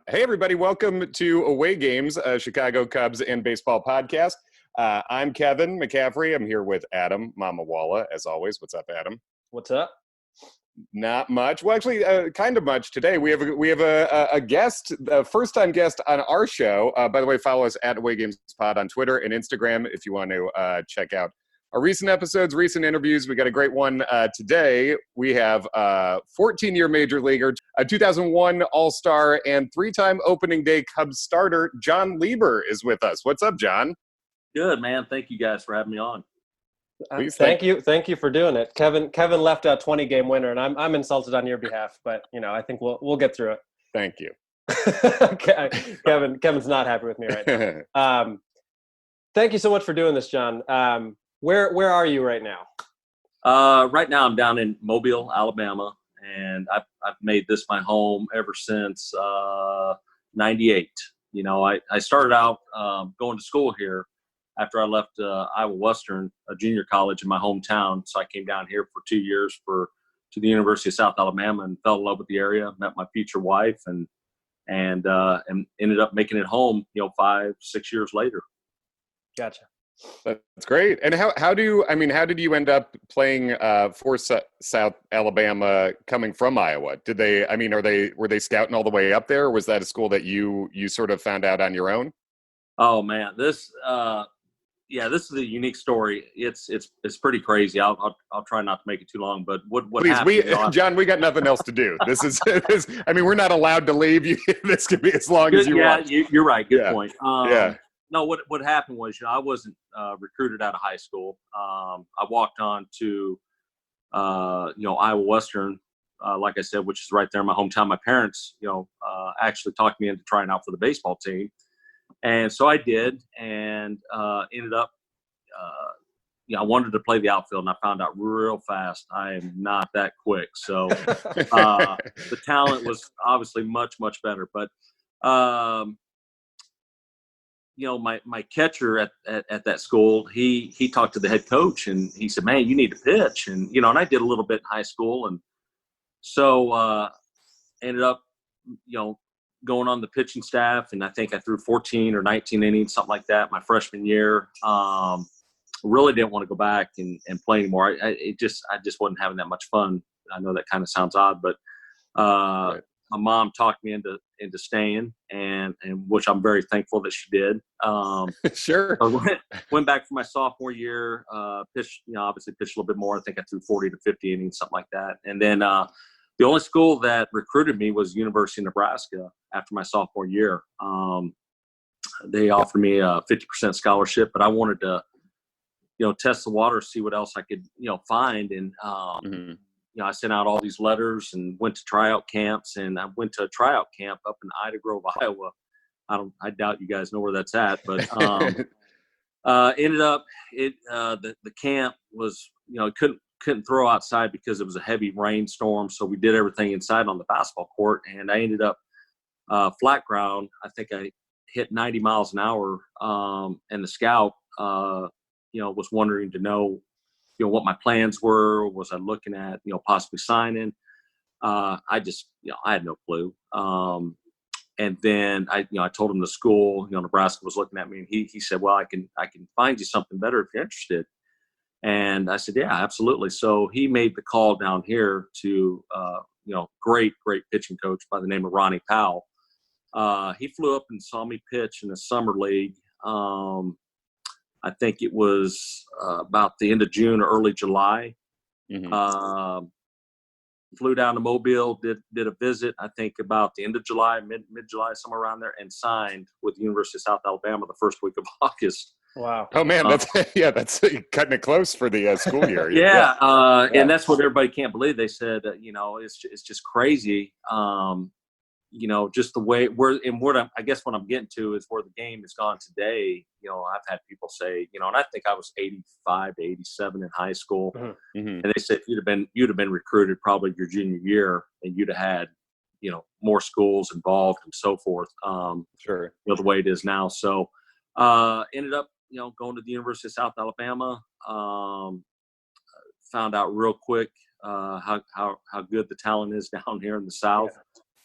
Hey, everybody. Welcome to Away Games, a Chicago Cubs and baseball podcast. I'm Kevin McCaffrey. I'm here with Adam Mamawala, as always. What's up, Adam? What's up? Not much. Well, actually, kind of much today. We have a guest, a first-time guest on our show. By the way, follow us at Away Games Pod on Twitter and Instagram if you want to check out our recent episodes, recent interviews. We got a great one today. We have 14-year major leaguer, a 2001 All-Star, and three-time opening day Cubs starter, Jon Lieber, is with us. What's up, John? Good, man. Thank you guys for having me on. Thank you for doing it. Kevin left a 20-game winner, and I'm insulted on your behalf, but I think we'll get through it. Thank you. Kevin's not happy with me right now. Thank you so much for doing this, John. Where are you right now? Right now I'm down in Mobile, Alabama, and I've made this my home ever since 98. I started out going to school here after I left Iowa Western, a junior college in my hometown. So I came down here for 2 years to the University of South Alabama and fell in love with the area, met my future wife, and ended up making it home, 5-6 years later. Gotcha. That's great. And how did you end up playing for South Alabama coming from Iowa? Were they scouting all the way up there, or was that a school that you sort of found out on your own? Oh man, this is a unique story. It's pretty crazy. I'll try not to make it too long, but what Please, happened? John, we got nothing else to do. This is we're not allowed to leave you. This could be as long as you want. Yeah, you're right. Good point. Yeah. No, what happened was, I wasn't recruited out of high school. I walked on to, Iowa Western, like I said, which is right there in my hometown. My parents, actually talked me into trying out for the baseball team. And so I did, and ended up, I wanted to play the outfield, and I found out real fast I am not that quick. So the talent was obviously much, much better. But my catcher at that school, he talked to the head coach, and he said, "Man, you need to pitch." And and I did a little bit in high school, and so ended up going on the pitching staff, and I think I threw 14 or 19 innings, something like that, my freshman year. Really didn't want to go back and play anymore. I just wasn't having that much fun. I know that kind of sounds odd, but Right. My mom talked me into staying, and which I'm very thankful that she did. Sure. I went back for my sophomore year, pitched, obviously pitched a little bit more. I think I threw 40 to 50 innings, something like that. And then the only school that recruited me was University of Nebraska after my sophomore year. They offered me a 50% scholarship, but I wanted to, test the water, see what else I could, find. And, I sent out all these letters and went to tryout camps, and I went to a tryout camp up in Ida Grove, Iowa. I doubt you guys know where that's at, but ended up the camp was, couldn't throw outside because it was a heavy rainstorm. So we did everything inside on the basketball court, and I ended up flat ground. I think I hit 90 miles an hour. And the scout, was wondering to know, what my plans were. Was I looking at, possibly signing? I had no clue. And then I told him the school, Nebraska was looking at me, and he said, "Well, I can find you something better if you're interested." And I said, "Yeah, absolutely." So he made the call down here to, great pitching coach by the name of Ronnie Powell. He flew up and saw me pitch in the summer league. I think it was about the end of June or early July. Mm-hmm. Flew down to Mobile, did a visit, I think about the end of July, mid-July, somewhere around there, and signed with the University of South Alabama the first week of August. Wow. Oh man, that's cutting it close for the school year. Yeah. And that's what everybody can't believe. They said, it's just crazy. Just the way I guess what I'm getting to is where the game has gone today. I've had people say, and I think I was 85 to 87 in high school. Mm-hmm. And they said you'd have been recruited probably your junior year, and you'd have had, more schools involved and so forth. Sure. The way it is now. So ended up, going to the University of South Alabama. Found out real quick how good the talent is down here in the South.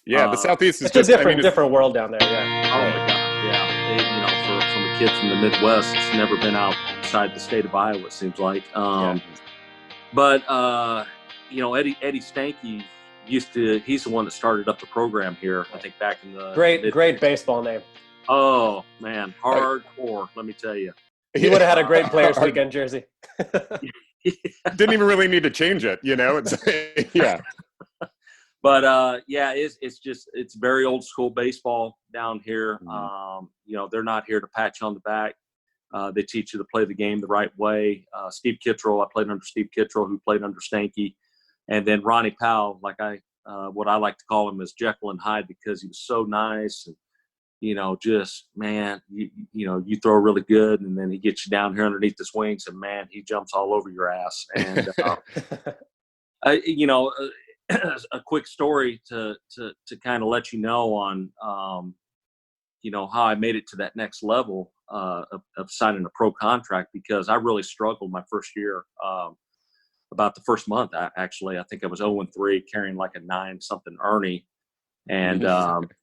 Yeah, the Southeast is it's just a different world down there. Yeah. Oh my God, yeah. From a kid from the Midwest, it's never been outside the state of Iowa. It seems like. But Eddie Stanky he's the one that started up the program here. I think back in the great baseball name. Oh man, hardcore. Let me tell you. He would have had a great Players Weekend jersey. Didn't even really need to change it, It's yeah. But it's very old school baseball down here. They're not here to pat you on the back. They teach you to play the game the right way. Steve Kittrell, I played under Steve Kittrell, who played under Stanky, and then Ronnie Powell, what I like to call him is Jekyll and Hyde, because he was so nice and just man, you throw really good, and then he gets you down here underneath his wings, and man, he jumps all over your ass. And a quick story to kind of let you know on how I made it to that next level of signing a pro contract, because I really struggled my first year. About the first month, I think I was 0-3, carrying like a 9-something Ernie, and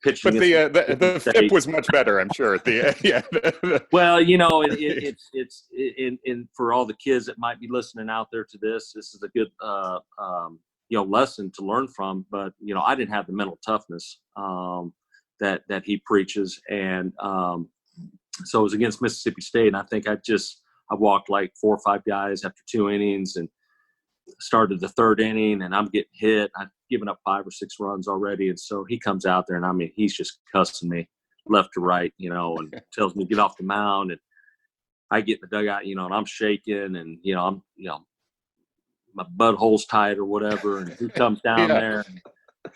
pitching. But the FIP was much better, I'm sure. Well, it's for all the kids that might be listening out there to this is a good lesson to learn from. But I didn't have the mental toughness that he preaches, and so it was against Mississippi State, and I think I walked like 4 or 5 guys after 2 innings, and started the 3rd inning, and I'm getting hit. I've given up 5 or 6 runs already, and so he comes out there, and he's just cussing me left to right, and tells me to get off the mound, and I get in the dugout, and I'm shaking, and I'm my butthole's tight or whatever, and he comes down there.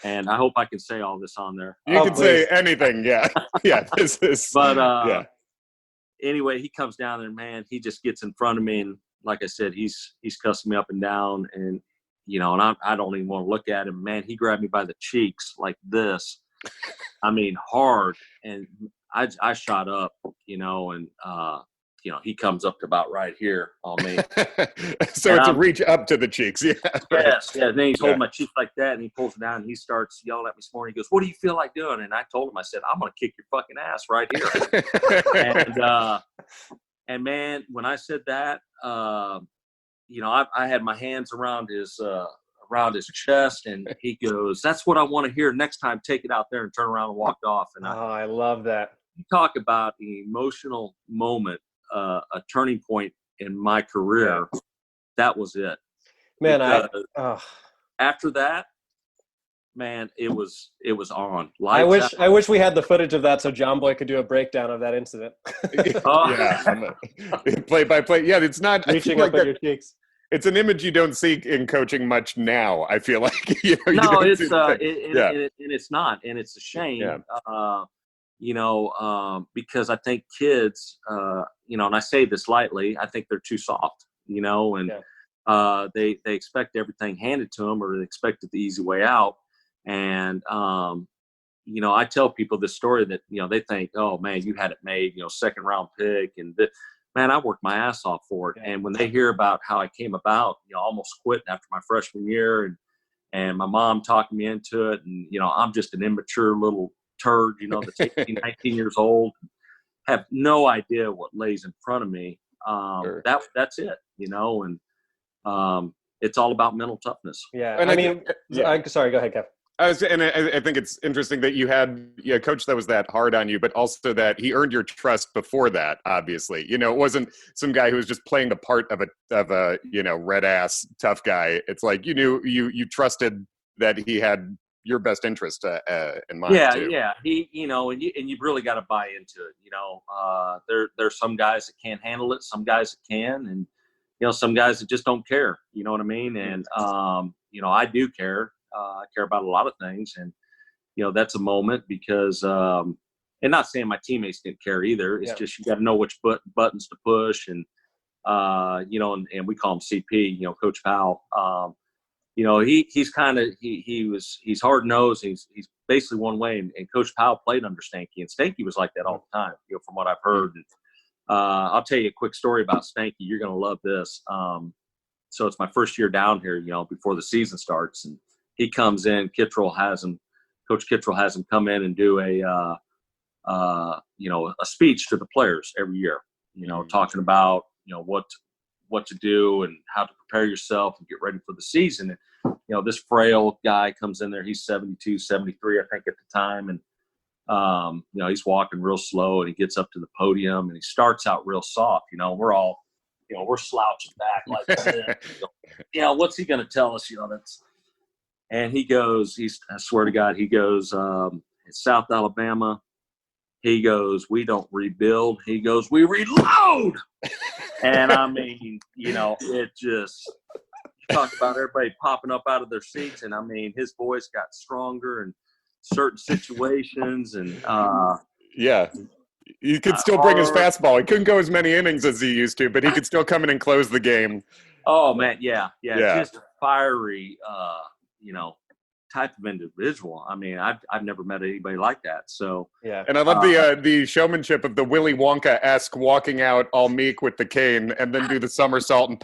And I hope I can say all this on there. You can say anything, yeah. Yeah, this is. But anyway, he comes down there, man. He just gets in front of me, and like I said, he's cussing me up and down, and and I don't even want to look at him. Man, he grabbed me by the cheeks like this. Hard, and I shot up, and he comes up to about right here on me. So and it's a reach up to the cheeks, yeah. Right. Yes, yeah. And then he's holding my cheek like that, and he pulls it down, and he starts yelling at me this morning. He goes, "What do you feel like doing?" And I told him, I said, "I'm going to kick your fucking ass right here." And man, when I said that, I had my hands around his chest, and he goes, "That's what I want to hear. Next time, take it out there," and turn around and walked off. And I love that. You talk about an emotional moment, a turning point in my career. Yeah. That was it. Man, after that, man, it was on. I wish we had the footage of that so John Boy could do a breakdown of that incident. Yeah, play by play. Yeah, it's not reaching up at your cheeks. It's an image you don't see in coaching much now. I feel like it's not, and it's a shame. Yeah. Because I think kids, and I say this lightly, I think they're too soft. They expect everything handed to them, or they expect it the easy way out. And, I tell people this story that, they think, oh man, you had it made, 2nd round pick. And man, I worked my ass off for it. And when they hear about how I came about, almost quitting after my freshman year, and my mom talking me into it. And, I'm just an immature little turd, that's 18, 19 years old, have no idea what lays in front of me. Sure. That's it, and it's all about mental toughness. Yeah. And sorry, go ahead, Kev. I think it's interesting that you had a coach that was that hard on you, but also that he earned your trust before that. Obviously, it wasn't some guy who was just playing the part of a red ass tough guy. It's like you trusted that he had your best interest in mind. Yeah, too. Yeah. He, and you've really got to buy into it. There's some guys that can't handle it, some guys that can, and some guys that just don't care. You know what I mean? And I do care. I care about a lot of things, and that's a moment because, and not saying my teammates didn't care either. It's just you got to know which buttons to push, and and we call him CP. Coach Powell. He's kind of he's hard nosed. He's basically one way, and Coach Powell played under Stanky, and Stanky was like that all the time. From what I've heard. And, I'll tell you a quick story about Stanky. You're gonna love this. So it's my first year down here. Before the season starts, and he comes in. Kittrell has him Coach Kittrell has him come in and do a speech to the players every year, talking about, what to do and how to prepare yourself and get ready for the season. And, this frail guy comes in there, he's 72, 73, I think at the time. And, he's walking real slow and he gets up to the podium and he starts out real soft. We're all, we're slouching back like, what's he going to tell us? And he goes, I swear to God, he goes, it's South Alabama. He goes, we don't rebuild. He goes, we reload. And I mean, it just, you talk about everybody popping up out of their seats. And I mean, his voice got stronger in certain situations. And yeah, he could still bring his fastball. He couldn't go as many innings as he used to, but he could still come in and close the game. Oh man. Yeah. Just a fiery, type of individual. I mean, I've never met anybody like that. So yeah, and I love the showmanship of the Willy Wonka-esque walking out all meek with the cane and then do the somersault and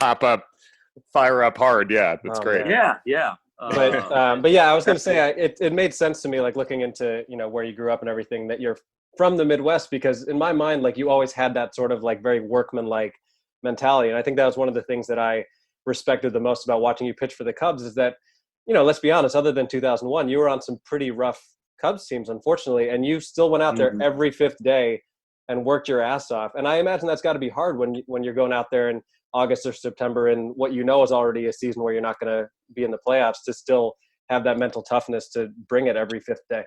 fire up hard. Yeah, that's great. Man. Yeah. But yeah, I was going to say it made sense to me, like looking into where you grew up and everything, that you're from the Midwest, because in my mind, like you always had that sort of like very workman-like mentality, and I think that was one of the things that I respected the most about watching you pitch for the Cubs is that. Let's be honest, other than 2001, you were on some pretty rough Cubs teams, unfortunately, and you still went out there every fifth day and worked your ass off. And I imagine that's got to be hard when you're going out there in August or September in what is already a season where you're not going to be in the playoffs, to still have that mental toughness to bring it every fifth day.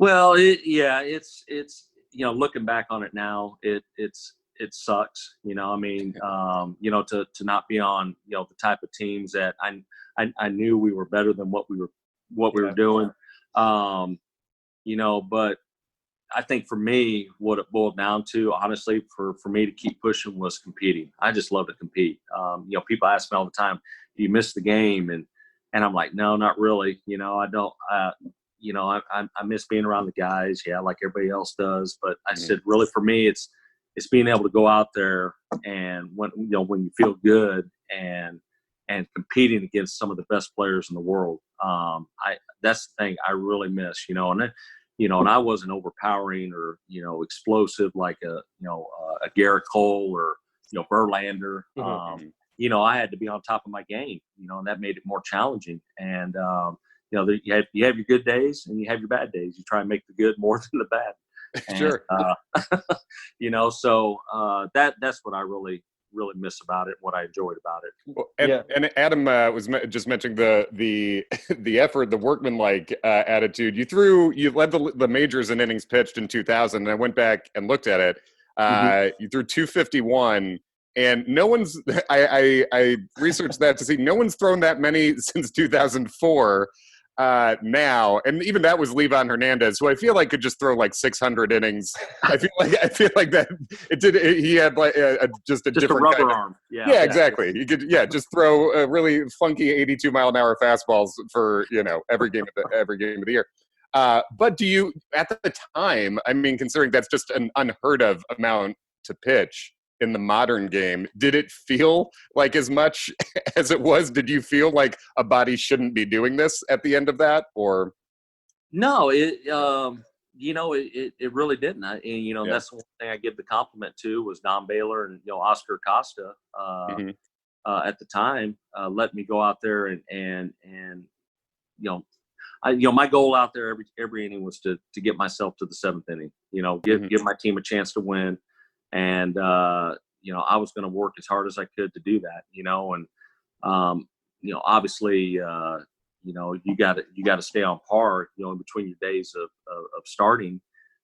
Well, it's looking back on it now, it sucks. To not be on the type of teams that I knew we were better than what we were doing. But I think for me, what it boiled down to, honestly, for me to keep pushing was competing. I just love to compete. People ask me all the time, do you miss the game? And I'm like, no, not really. I don't, I miss being around the guys. Yeah. Like everybody else does. But I said, really for me, it's being able to go out there and when you feel good and competing against some of the best players in the world. That's the thing I really miss, and I wasn't overpowering or, explosive like a Garrett Cole or, Verlander. I had to be on top of my game, and that made it more challenging. And, you have your good days and you have your bad days. You try and make the good more than the bad. And, sure. So that's what I really miss about it, what I enjoyed about it. And Adam was just mentioning the effort, the workman-like attitude. You led the majors in innings pitched in 2000, and I went back and looked at it. You threw 251, and no one's. I researched that to see no one's thrown that many since 2004. Now, and even that was Levon Hernandez, who I feel like could just throw like 600 innings. I feel like that it did. He had like just a different a rubber kind of, arm. Yeah, exactly. He could just throw really funky 82-mile-an-hour fastballs for every game of the year. But do you at the time? I mean, considering that's just an unheard of amount to pitch in the modern game, did it feel like as much as it was? Did you feel like a body shouldn't be doing this at the end of that, or? No, it really didn't. That's the one thing I give the compliment to was Don Baylor and Oscar Costa at the time let me go out there and my goal out there every inning was to get myself to the seventh inning. Give my team a chance to win. And, I was going to work as hard as I could to do that, and, obviously, you got to stay on par, in between your days of starting.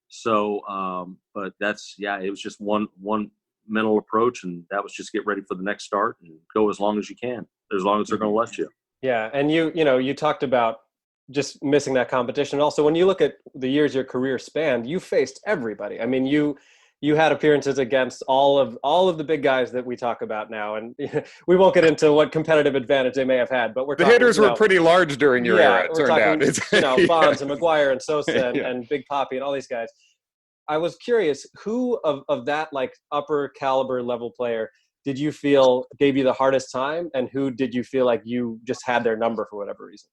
So, but it was just one mental approach, and that was just get ready for the next start and go as long as you can, as long as they're going to let you. Yeah. And you talked about just missing that competition. Also, when you look at the years your career spanned, you faced everybody. I mean, you had appearances against all of the big guys that we talk about now, and we won't get into what competitive advantage they may have had. But the hitters were pretty large during your era. It turned out, Bonds and McGuire and Sosa and Big Papi and all these guys. I was curious, who of that like upper caliber level player did you feel gave you the hardest time, and who did you feel like you just had their number for whatever reason?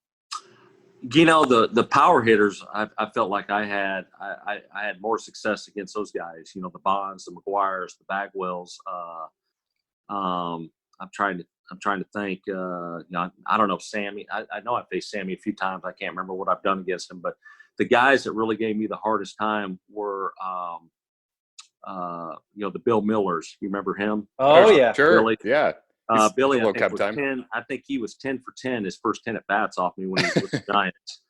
The power hitters, I felt like I had more success against those guys. The Bonds, the McGuires, the Bagwells. I'm trying to think. I don't know Sammy. I know I faced Sammy a few times. I can't remember what I've done against him, but the guys that really gave me the hardest time were, the Bill Millers. You remember him? Oh yeah, sure. Billy. Yeah. Billy, I think he was 10 for 10 his first 10 at bats off me when he was with the Giants.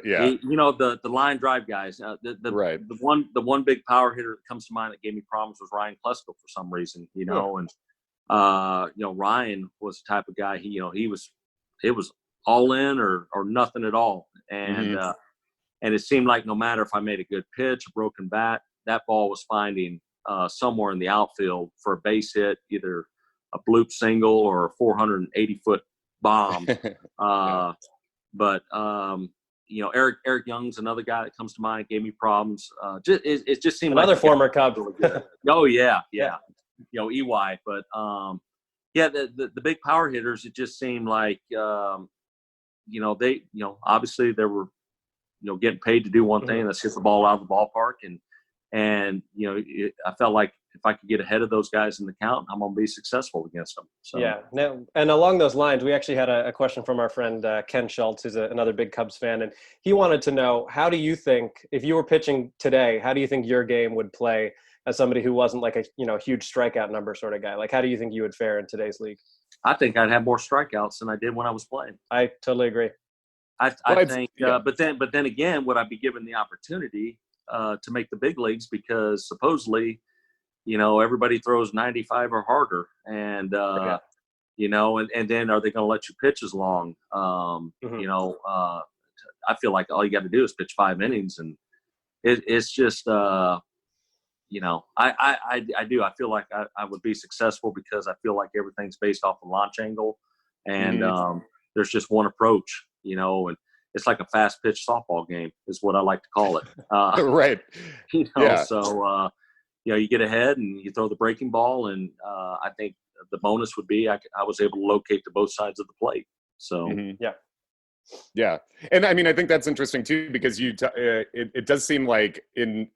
Yeah. The line drive guys. Right. The one big power hitter that comes to mind that gave me problems was Ryan Klesko for some reason. And Ryan was the type of guy. It was all in or nothing at all. And and it seemed like no matter if I made a good pitch, a broken bat, that ball was finding somewhere in the outfield for a base hit, either a bloop single or a 480-foot bomb. But Eric Young's another guy that comes to mind, gave me problems. It just seemed another like former Cub. Really oh yeah. EY. But the big power hitters, it just seemed like they obviously they were getting paid to do one thing, that's hit the ball out of the ballpark, and I felt like if I could get ahead of those guys in the count, I'm going to be successful against them. So. Yeah. Now, and along those lines, we actually had a question from our friend Ken Schultz, who's another big Cubs fan, and he wanted to know, how do you think, if you were pitching today, how do you think your game would play as somebody who wasn't like a huge strikeout number sort of guy? Like, how do you think you would fare in today's league? I think I'd have more strikeouts than I did when I was playing. I totally agree. I think, but then again, would I be given the opportunity to make the big leagues? Because supposedly, everybody throws 95 or harder, and and then are they going to let you pitch as long? I feel like all you got to do is pitch 5 innings, and it's just, I do. I feel like I would be successful because I feel like everything's based off the launch angle, and there's just one approach, and it's like a fast pitch softball game is what I like to call it. Right. So, you get ahead and you throw the breaking ball, and I think the bonus would be I was able to locate to both sides of the plate. So, Yeah. And I mean, I think that's interesting too, because it does seem like in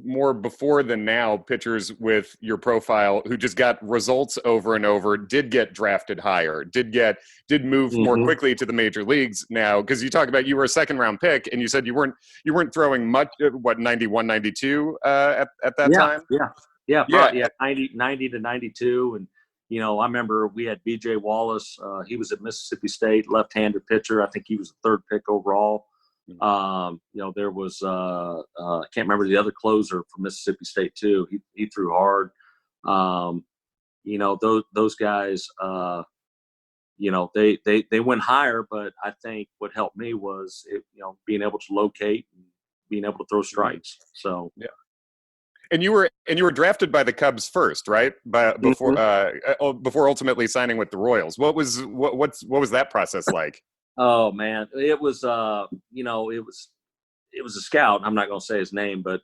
more before than now, pitchers with your profile who just got results over and over did get drafted higher, did move more quickly to the major leagues now. Because you talk about you were a 2nd round pick, and you said you weren't throwing much, 91, 92 at that time? Yeah, 90 to 92. And I remember we had BJ Wallace. He was at Mississippi State, left-handed pitcher. I think he was the 3rd pick overall. There was I can't remember the other closer from Mississippi State too. He threw hard. Those guys, they went higher, but I think what helped me was being able to locate and being able to throw strikes. So yeah. And you were drafted by the Cubs first, right? Before ultimately signing with the Royals. What was that process like? Oh man, it was it was a scout. I'm not going to say his name, but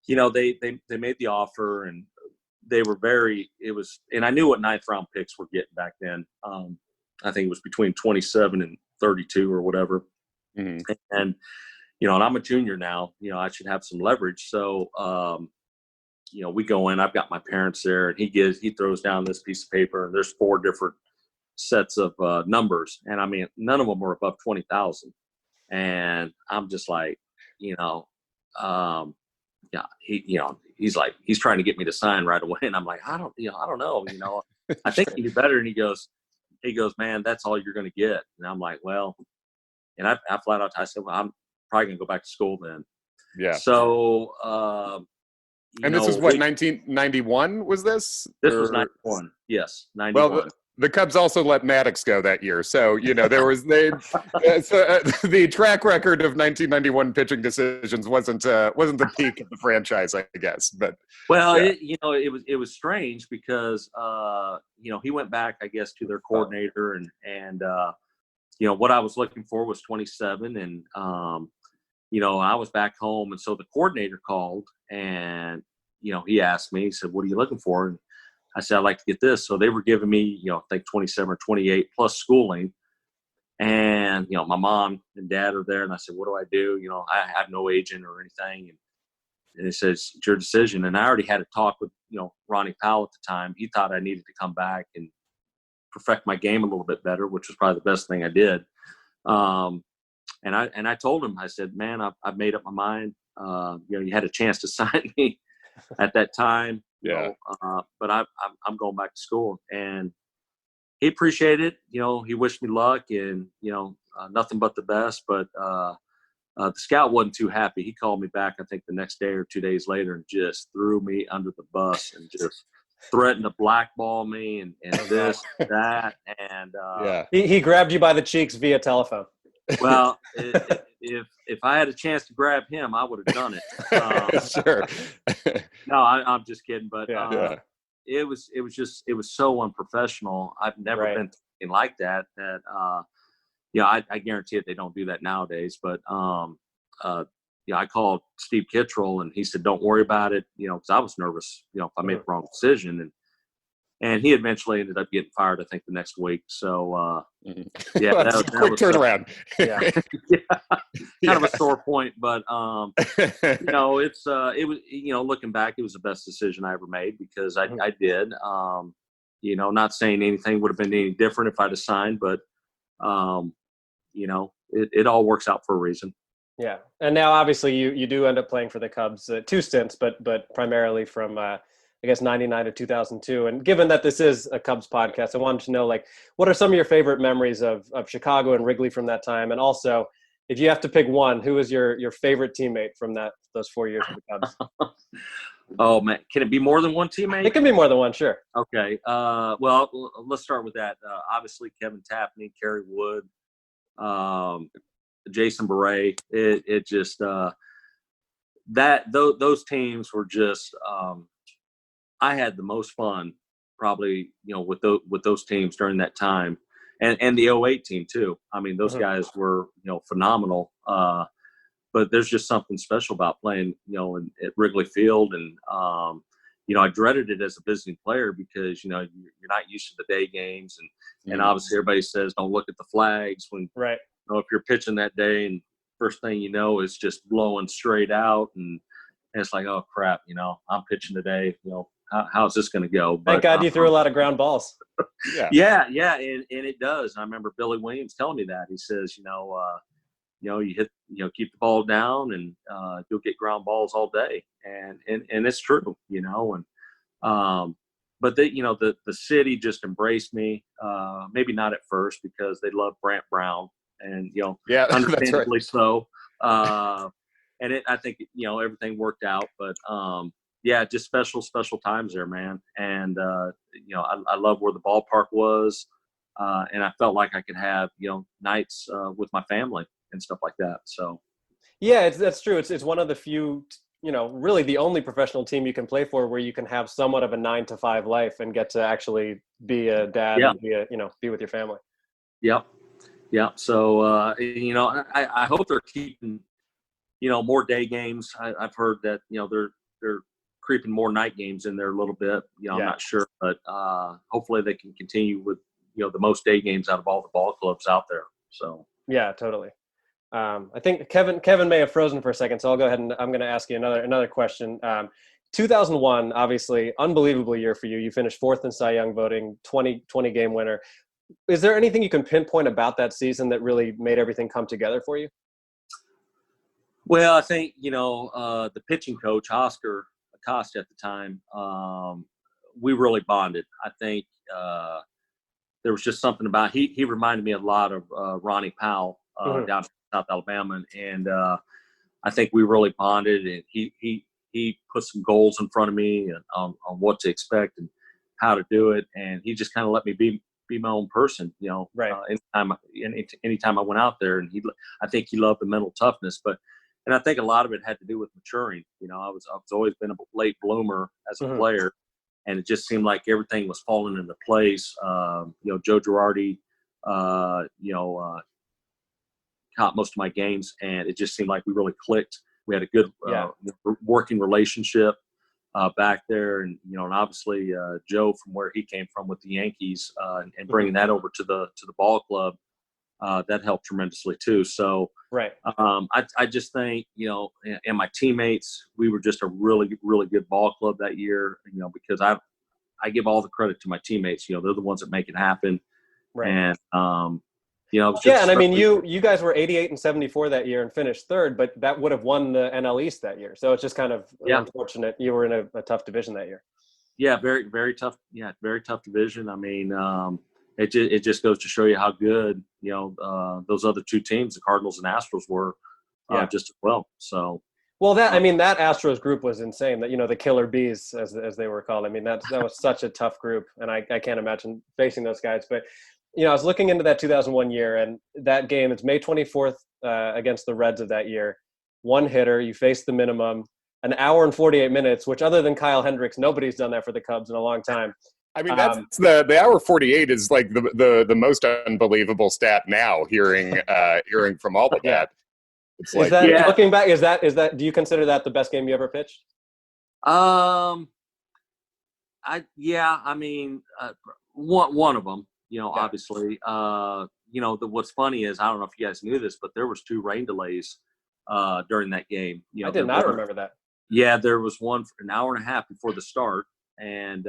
they made the offer, and they were and I knew what 9th round picks were getting back then. I think it was between 27 and 32 or whatever. And and I'm a junior now. I should have some leverage. So we go in. I've got my parents there, and he throws down this piece of paper, and there's 4 different sets of numbers, and I mean none of them were above 20,000, and I'm just like, he's like, he's trying to get me to sign right away, and I'm like, I don't know, I think you do better. And he goes, man, that's all you're going to get. And I'm like, well, and I flat out, I said, well, I'm probably going to go back to school then. Yeah. So, and this was what, 1991 was this? This was 91. Yes, 91. Well, the Cubs also let Maddox go that year, so there was the track record of 1991 pitching decisions wasn't the peak of the franchise, I guess. But it was strange because he went back, I guess, to their coordinator, and what I was looking for was 27, and I was back home, and so the coordinator called, and he asked me, he said, "What are you looking for?" And I said, I'd like to get this. So they were giving me, I think 27 or 28 plus schooling. And, my mom and dad are there. And I said, what do I do? I have no agent or anything. And he says, it's your decision. And I already had a talk with, Ronnie Powell at the time. He thought I needed to come back and perfect my game a little bit better, which was probably the best thing I did. And I told him, I said, man, I've made up my mind. You had a chance to sign me at that time. Yeah. But I'm going back to school, and he appreciated it. He wished me luck and, nothing but the best. But the scout wasn't too happy. He called me back, I think the next day or 2 days later, and just threw me under the bus and just threatened to blackball me and this, that. And he grabbed you by the cheeks via telephone. Well, if I had a chance to grab him, I would have done it. Sure. No, I'm just kidding. But it was so unprofessional. I've never been thinking like that. I guarantee it. They don't do that nowadays. But I called Steve Kittrell, and he said, "Don't worry about it." Because I was nervous. If I made the wrong decision, and he eventually ended up getting fired, I think, the next week. So, that was quick turnaround. Kind of a sore point, but it was, looking back, it was the best decision I ever made because I did. Not saying anything would have been any different if I'd have signed, but it all works out for a reason. Yeah, and now obviously you do end up playing for the Cubs, 2 stints, but primarily from I guess 99 to 2002. And given that this is a Cubs podcast, I wanted to know, what are some of your favorite memories of Chicago and Wrigley from that time? And also, if you have to pick one, who is your favorite teammate from those 4 years for the Cubs? Oh man, can it be more than one teammate? It can be more than one, sure. Okay. Well, let's start with that. Obviously, Kevin Tapney, Kerry Wood, Jason Beret. It just those teams were just. I had the most fun probably, with those teams during that time, and the 08 team too. I mean, those guys were, phenomenal. But there's just something special about playing, at Wrigley Field. And, I dreaded it as a visiting player because, you're not used to the day games. And obviously everybody says, don't look at the flags when, if you're pitching that day and first thing you know is just blowing straight out. And it's like, oh crap, I'm pitching today, how's this going to go? But, thank God you threw a lot of ground balls. Yeah. And it does. I remember Billy Williams telling me that. He says, you hit, keep the ball down and you'll get ground balls all day. And it's true, but the city just embraced me. Maybe not at first because they love Brant Brown and, understandably so. And I think, everything worked out, but just special times there, man. And, I love where the ballpark was. And I felt like I could have, nights with my family and stuff like that. So, yeah, that's true. It's one of the few, really the only professional team you can play for where you can have somewhat of a 9-to-5 life and get to actually be a dad and be with your family. Yep. So, I hope they're keeping, more day games. I've heard that, they're creeping more night games in there a little bit. I'm not sure, but hopefully they can continue with, the most day games out of all the ball clubs out there. So, yeah, totally. I think Kevin may have frozen for a second, so I'll go ahead and I'm going to ask you another question. 2001, obviously, unbelievable year for you. You finished 4th in Cy Young voting, 20 game winner. Is there anything you can pinpoint about that season that really made everything come together for you? Well, I think, the pitching coach, Oscar Acosta at the time, we really bonded. I think there was just something about he reminded me a lot of Ronnie Powell down in South Alabama. And I think we really bonded, and he put some goals in front of me and on what to expect and how to do it. And he just kind of let me be my own person, anytime I went out there. And I think he loved the mental toughness, and I think a lot of it had to do with maturing. I was always been a late bloomer as a player, and it just seemed like everything was falling into place. Joe Girardi, caught most of my games, and it just seemed like we really clicked. We had a good working relationship. back there, and and obviously Joe from where he came from with the Yankees, and bringing that over to the ball club, that helped tremendously too. So right. I just think and my teammates, we were just a really really good ball club that year. Because I give all the credit to my teammates. They're the ones that make it happen. Right. And and I mean, you guys were 88 and 74 that year and finished third, but that would have won the NL East that year. So it's just kind of unfortunate you were in a tough division that year. Yeah, very very tough. Yeah, very tough division. I mean, it just goes to show you how good those other two teams, the Cardinals and Astros, were just as well. So. Well, that Astros group was insane. That the Killer Bees, as they were called. I mean, that was such a tough group, and I can't imagine facing those guys. But I was looking into that 2001 year, and that game, it's May 24th against the Reds of that year. One hitter, you face the minimum, an hour and 48 minutes, which other than Kyle Hendricks, nobody's done that for the Cubs in a long time. I mean, that's the hour 48 is like the most unbelievable stat now. Hearing from all of that. It's is that looking back? Is that? Do you consider that the best game you ever pitched? I mean, one of them. Obviously. What's funny is, I don't know if you guys knew this, but there was 2 rain delays during that game. I did not remember that. Yeah, there was one for an hour and a half before the start, and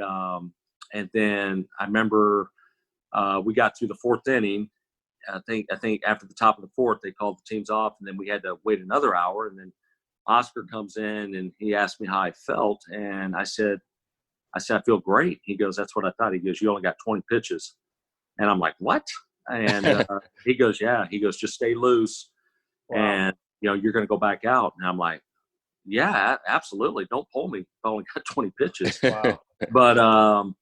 then I remember we got through the 4th inning. I think after the top of the 4th, they called the teams off, and then we had to wait another hour. And then Oscar comes in, and he asked me how I felt, and I said, I feel great. He goes, that's what I thought. He goes, you only got 20 pitches, and I'm like, what? And he goes, yeah. He goes, just stay loose, and you're going to go back out. And I'm like, yeah, absolutely. Don't pull me. I only got 20 pitches. Wow. But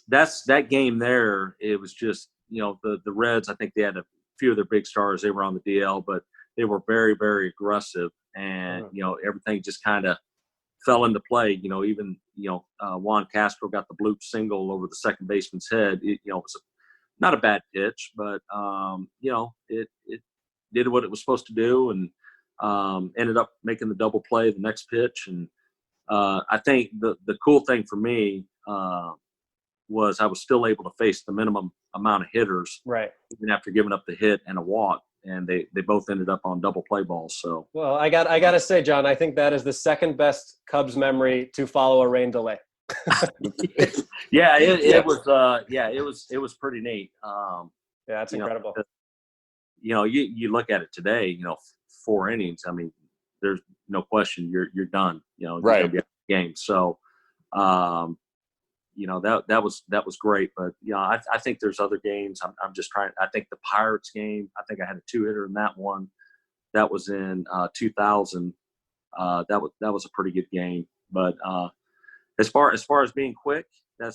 that's that game there. It was just. The Reds, I think they had a few of their big stars. They were on the DL, but they were very, very aggressive. And, everything just kind of fell into play. Even, Juan Castro got the bloop single over the second baseman's head. It was not a bad pitch, but, it did what it was supposed to do, and ended up making the double play the next pitch. And I think the cool thing for me was I was still able to face the minimum amount of hitters, right? Even after giving up the hit and a walk, and they both ended up on double play balls. So, well, I got to say, John, I think that is the second best Cubs memory to follow a rain delay. It was pretty neat. That's incredible. You look at it today, 4 innings. I mean, there's no question you're done. Right. You're gonna be out of the game. So. That was great, but I think there's other games. I'm just trying. I think the Pirates game. I think I had a 2-hitter in that one. That was in 2000. That was a pretty good game. But as far as being quick, that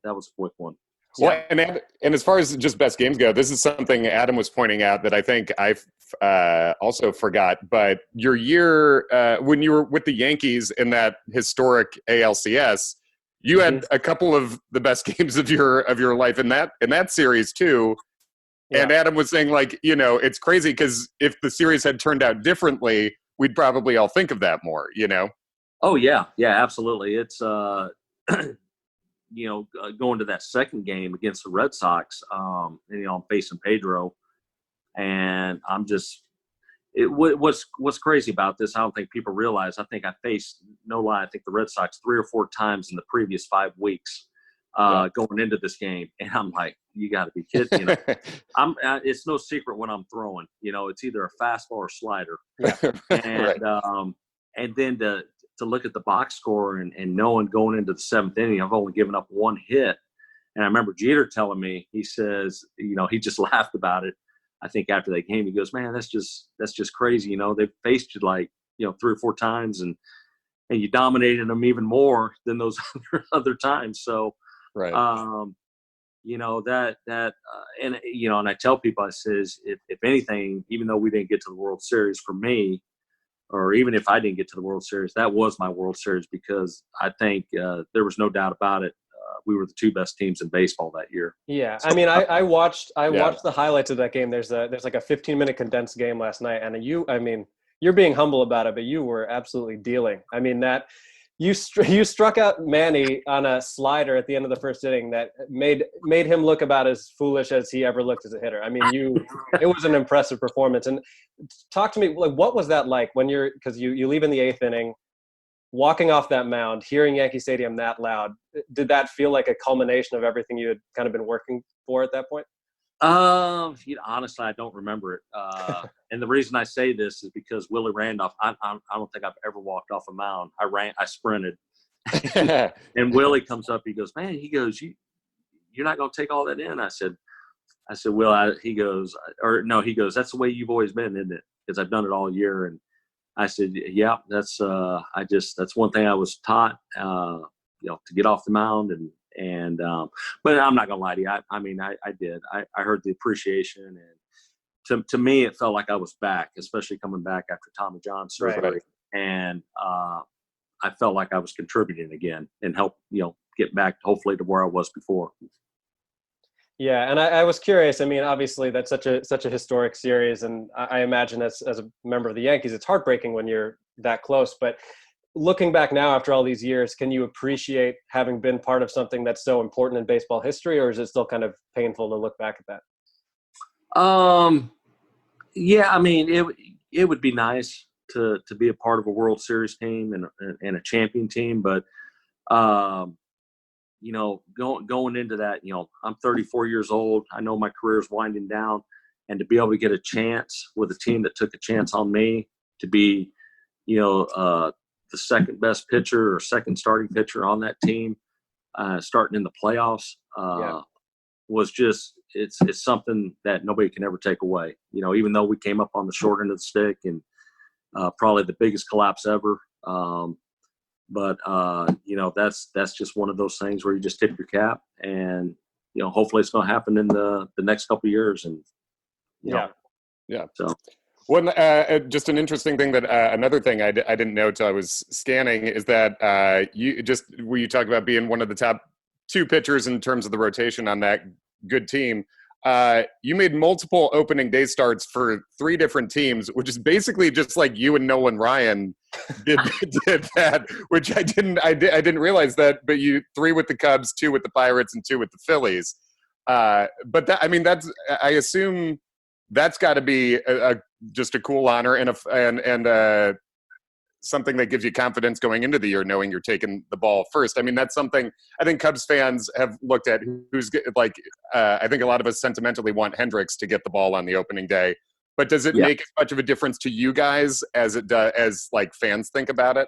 was a quick one. Well, and as far as just best games go, this is something Adam was pointing out that I think I also forgot. But your year when you were with the Yankees in that historic ALCS. You had a couple of the best games of your life in that series too. Yeah. And Adam was saying, like, it's crazy because if the series had turned out differently, we'd probably all think of that more, Oh yeah, absolutely. It's going to that second game against the Red Sox, I'm facing Pedro, and I'm just. What's crazy about this, I don't think people realize, I think I faced, no lie, I think the Red Sox 3 or 4 times in the previous 5 weeks going into this game. And I'm like, you got to be kidding. It's no secret when I'm throwing. It's either a fastball or slider. And right. And then to look at the box score and knowing going into the 7th inning, I've only given up 1 hit. And I remember Jeter telling me, he says, he just laughed about it. I think after that game, he goes, man, that's just crazy. They've faced you like, 3 or 4 times and you dominated them even more than those other times. So, right. And I tell people, I says, if anything, even though we didn't get to the World Series for me, or even if I didn't get to the World Series, that was my World Series because I think there was no doubt about it. We were the 2 best teams in baseball that year. Yeah, I mean, I watched the highlights of that game. There's like a 15-minute condensed game last night, and you're being humble about it, but you were absolutely dealing. I mean, You struck out Manny on a slider at the end of the first inning that made him look about as foolish as he ever looked as a hitter. I mean, it was an impressive performance. And talk to me, like, what was that like when because you leave in the 8th inning, walking off that mound, hearing Yankee Stadium that loud? Did that feel like a culmination of everything you had kind of been working for at that point? Honestly, I don't remember it. And the reason I say this is because Willie Randolph, I don't think I've ever walked off a mound. I sprinted. And Willie comes up, he goes, man, you're not going to take all that in. I said, Will, he goes, that's the way you've always been, isn't it? Because I've done it all year. And I said, yeah, that's one thing I was taught, to get off the mound but I'm not gonna lie to you. I mean, I did. I heard the appreciation, and to me, it felt like I was back, especially coming back after Tommy John surgery, right. And I felt like I was contributing again and help get back hopefully to where I was before. Yeah, and I was curious. I mean, obviously that's such a historic series, and I imagine as a member of the Yankees, it's heartbreaking when you're that close. But looking back now after all these years, can you appreciate having been part of something that's so important in baseball history, or is it still kind of painful to look back at that? Yeah, I mean, it would be nice to be a part of a World Series team and a champion team, but going into that, I'm 34 years old. I know my career is winding down, and to be able to get a chance with a team that took a chance on me to be, the second best pitcher or second starting pitcher on that team, starting in the playoffs, was just, it's something that nobody can ever take away. Even though we came up on the short end of the stick and probably the biggest collapse ever. But that's just one of those things where you just tip your cap, and, hopefully it's going to happen in the next couple of years. And, Yeah. So. One, just an interesting thing that another thing I didn't know till I was scanning is that you talked about being one of the top 2 pitchers in terms of the rotation on that good team. You made multiple opening day starts for 3 different teams, which is basically just like you and Nolan Ryan did that, which I didn't realize that. But you 3 with the Cubs, 2 with the Pirates, and 2 with the Phillies. But I assume that's got to be just a cool honor and something that gives you confidence going into the year, knowing you're taking the ball first. I mean, that's something I think Cubs fans have looked at. I think a lot of us sentimentally want Hendricks to get the ball on the opening day. But does it make as much of a difference to you guys as it does as like fans think about it?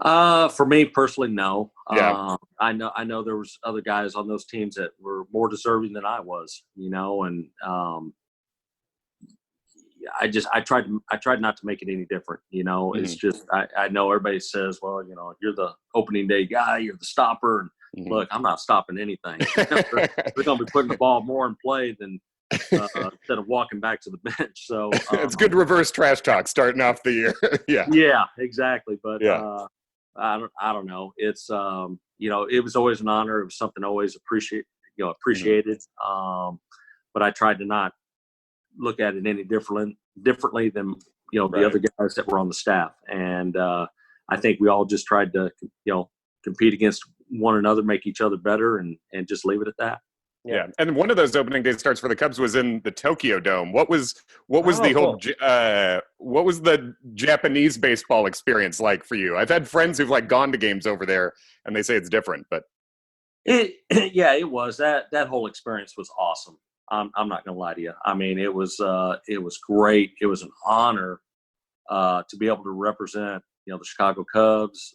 For me personally, no. Yeah. I know there was other guys on those teams that were more deserving than I was, and I tried not to make it any different. It's just, I know everybody says, well, you're the opening day guy, you're the stopper. And look, I'm not stopping anything. They're going to be putting the ball more in play than instead of walking back to the bench. So it's good reverse trash talk starting off the year. Yeah, exactly. But I don't know. It's it was always an honor. It was something always appreciated. But I tried to not look at it any differently than the other guys that were on the staff. And I think we all just tried to compete against one another, make each other better, and just leave it at that. Yeah. And one of those opening day starts for the Cubs was in the Tokyo Dome. What was the whole what was the Japanese baseball experience like for you? I've had friends who've gone to games over there and they say it's different, but it was. That whole experience was awesome. I'm not going to lie to you. I mean, it was great. It was an honor to be able to represent, the Chicago Cubs,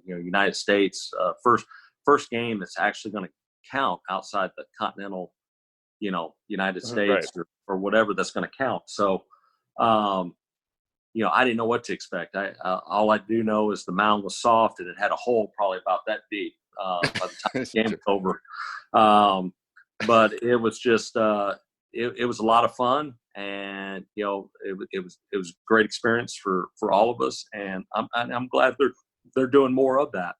United States, first game that's actually going to count outside the continental, United States or whatever that's going to count. So, I didn't know what to expect. All I do know is the mound was soft and it had a hole probably about that deep by the time the game was over. But it was just it was a lot of fun, and it was a great experience for all of us, and I'm glad they're doing more of that,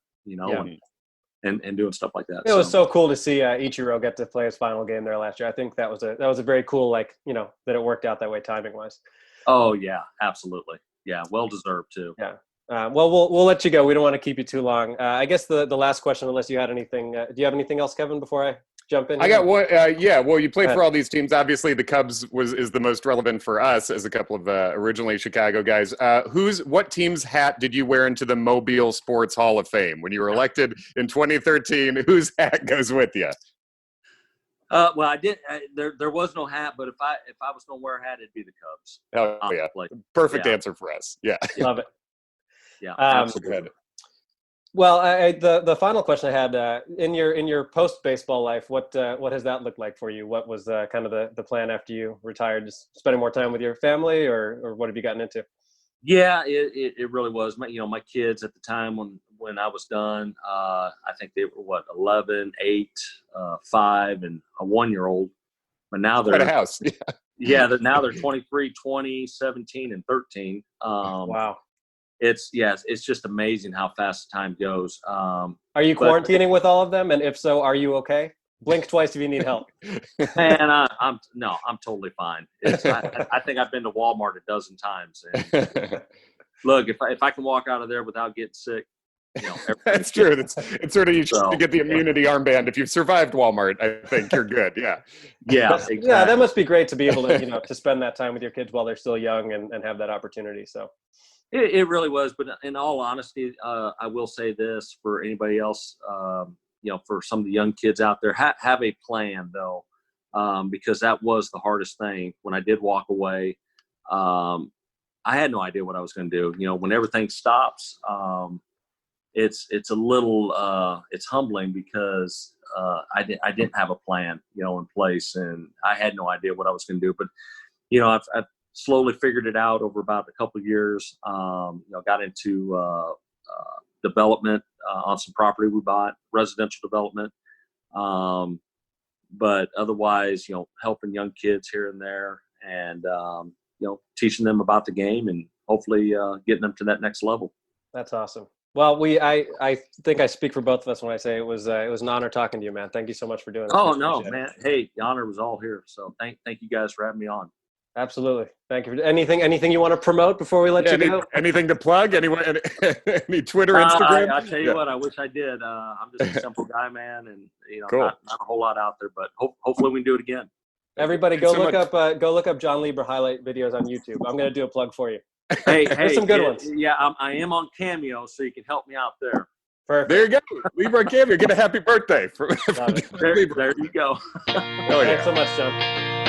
and doing stuff like that. It was so cool to see Ichiro get to play his final game there last year. I think that was a very cool, that it worked out that way timing wise. Oh yeah, absolutely. Yeah, well deserved too. Yeah. Well, we'll let you go. We don't want to keep you too long. I guess the last question, unless you had anything. Do you have anything else, Kevin, before I jump in? I got one. Yeah. Well, you played for all these teams. Obviously, the Cubs is the most relevant for us as a couple of originally Chicago guys. What team's hat did you wear into the Mobile Sports Hall of Fame when you were elected in 2013? Whose hat goes with you? Well, I did. There was no hat, but if I was going to wear a hat, it'd be the Cubs. Oh yeah, perfect answer for us. Yeah, love it. Yeah, absolutely. Well, the final question I had in your post baseball life, what has that looked like for you? What was kind of the plan after you retired? Just spending more time with your family, or what have you gotten into? Yeah, it really was. My kids at the time when I was done, I think they were 11, 8, 5, and a 1-year-old. But now they're quite a house. Yeah, now they're 23, 20, 17, and 13. Wow. It's just amazing how fast time goes. Are you quarantining with all of them? And if so, are you okay? Blink twice if you need help. Man, I'm totally fine. I think I've been to Walmart a dozen times. And look, if I can walk out of there without getting sick, that's true. It's sort of you should get the immunity armband. If you've survived Walmart, I think you're good. Yeah. Yeah. Exactly. Yeah, that must be great to be able to to spend that time with your kids while they're still young and have that opportunity. So. It really was, but in all honesty, I will say this for anybody else, for some of the young kids out there, have a plan though, because that was the hardest thing. When I did walk away, I had no idea what I was going to do. When everything stops, it's a little, it's humbling because I didn't have a plan, in place, and I had no idea what I was going to do. But I've slowly figured it out over about a couple of years. Got into development on some property we bought, residential development. But otherwise, helping young kids here and there, and teaching them about the game, and hopefully getting them to that next level. That's awesome. Well, I think I speak for both of us when I say it was an honor talking to you, man. Thank you so much for doing this. Oh no, man. Hey, the honor was all here. So thank you guys for having me on. Absolutely. Thank you. Anything you want to promote before we let you go? Anything to plug? Any Twitter, Instagram? I'll tell you what, I wish I did. I'm just a simple guy, man, and cool. not a whole lot out there, but hopefully we can do it again. Everybody go look up Jon Lieber highlight videos on YouTube. I'm going to do a plug for you. Hey, there's some good ones. Yeah, I am on Cameo, so you can help me out there. Perfect. There you go. Lieber Cameo. Get a happy birthday. There you go. Thanks so much, Jon.